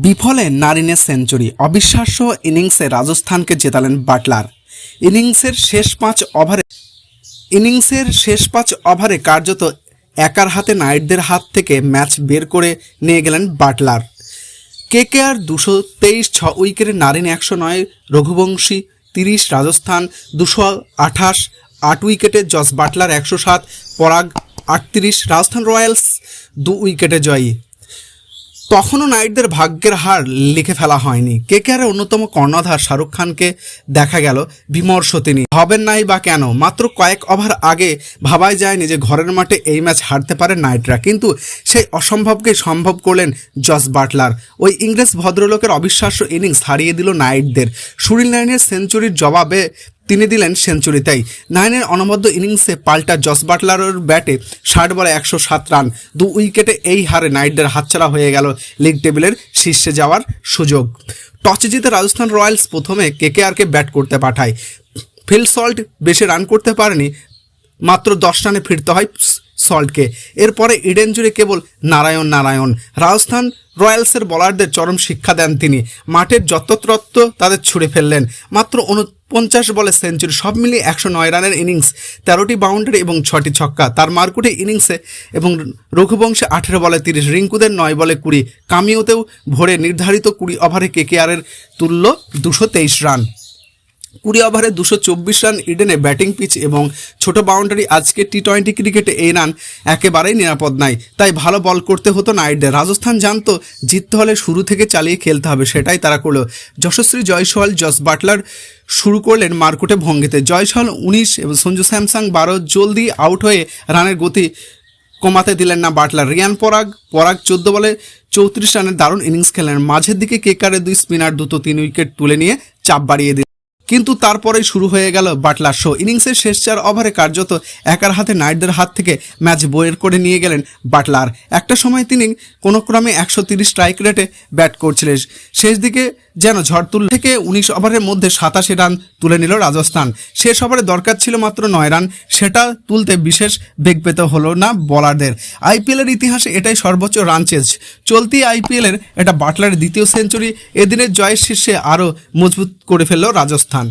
বিফলে নারিনের সেঞ্চুরি, অবিশ্বাস্য ইনিংসে রাজস্থানকে জেতালেন বাটলার। ইনিংসের শেষ পাঁচ ওভারে কার্যত একার হাতে নাইটদের হাত থেকে ম্যাচ বের করে নিয়ে গেলেন বাটলার। কেকেআর 223, 6 উইকেটে নারিন 109, রঘুবংশী 30, রাজস্থান 228, 8 উইকেটে জস বাটলার 107, পরাগ 38, রাজস্থান রয়্যালস 2 উইকেটে জয়ী। তখনও নাইটদের ভাগ্যের হার লিখে ফেলা হয়নি। কেকেআরের অন্যতম কর্ণধার শাহরুখ খানকে দেখা গেল বিমর্ষ, তিনি হবেন নাই বা কেন। মাত্র কয়েক ওভার আগে ভাবাই যায়নি যে ঘরের মাঠে এই ম্যাচ হারতে পারে নাইটরা, কিন্তু সেই অসম্ভবকে সম্ভব করলেন জস বাটলার। ওই ইংরেজ ভদ্রলোকের অবিশ্বাস্য ইনিংস হারিয়ে দিল নাইটদের। সুনীল নারিনের সেঞ্চুরির জবাবে তিনি দিলেন সেঞ্চুরিতেই। নারিনের অনবদ্য ইনিংসে পাল্টা জস বাটলারের ব্যাটে 60 বলে 107 রান, 2 উইকেটে এই হারে নাইটদের হাতছাড়া হয়ে গেল লিগ টেবিলের শীর্ষে যাওয়ার সুযোগ। টসে জিতে রাজস্থান রয়্যালস প্রথমে কেকেআরকে ব্যাট করতে পাঠায়। ফিল সল্ট বেশি রান করতে পারেনি, মাত্র 10 রানে ফিরতে হয় সল্টকে। এরপরে ইডেন জুড়ে কেবল নারায়ণ। রাজস্থান রয়্যালসের বোলারদের চরম শিক্ষা দেন তিনি। মাঠের যত্রতত্র তাদের ছুড়ে ফেললেন। মাত্র 49 বলে সেঞ্চুরি, সব মিলিয়ে 109 রানের ইনিংস, 13টি বাউন্ডারি এবং 6টি ছক্কা। তার মারকুটে ইনিংসে এবং রঘুবংশে 18 বলে 30, রিঙ্কুদের 9 বলে 20, কামিওতেও ভরে নির্ধারিত 20 ওভারে কেকেআরের তুল্য 223 রান। 20 ওভারে 224 রান ইডেনে ব্যাটিং পিচ এবং ছোট বাউন্ডারি। আজকে টি20 ক্রিকেটে এই রান একেবারেই নিরাপদ নাই, তাই ভালো বল করতে হতো নাইটদের। রাজস্থান জানতো জিততে হলে শুরু থেকে চালিয়ে খেলতে হবে, সেটাই তারা করলো। যশস্বী জয়সওয়াল, জস বাটলার শুরু করলেন মারকুটে ভঙ্গিতে। জয়সওয়াল 19 এবং সঞ্জু স্যামসং 12, জলদি আউট হয়ে রানের গতি কমাতে দিলেন না বাটলার। রিয়ান পরাগ 14 বলে 34 রানের দারুণ ইনিংস খেলেন। মাঝের দিকে কেকেআরের 2 স্পিনার দ্রুত 3 উইকেট তুলে নিয়ে চাপ বাড়িয়ে দিলেন, কিন্তু তারপরেই শুরু হয়ে গেল বাটলার শো। ইনিংসের শেষ 4 ওভারে কার্যত একার হাতে নাইটদের হাত থেকে ম্যাচ বইয়ের করে নিয়ে গেলেন বাটলার। একটা সময় তিনি কোনো ক্রমে 130 স্ট্রাইক রেটে ব্যাট করছিলেন। শেষ দিকে যেন ঝড় তুলে থেকে 19 ওভারের মধ্যে 87 রান তুলে নিল রাজস্থান। শেষ ওভারে দরকার ছিল মাত্র 9 রান, সেটা তুলতে বিশেষ বেগ পেতে হলো না বোলারদের। আইপিএলের ইতিহাসে এটাই সর্বোচ্চ রান চেজ। চলতি আইপিএলের এটা বাটলারের দ্বিতীয় সেঞ্চুরি। এদিনের জয়ের শীর্ষে আরও মজবুত করে ফেলল রাজস্থান।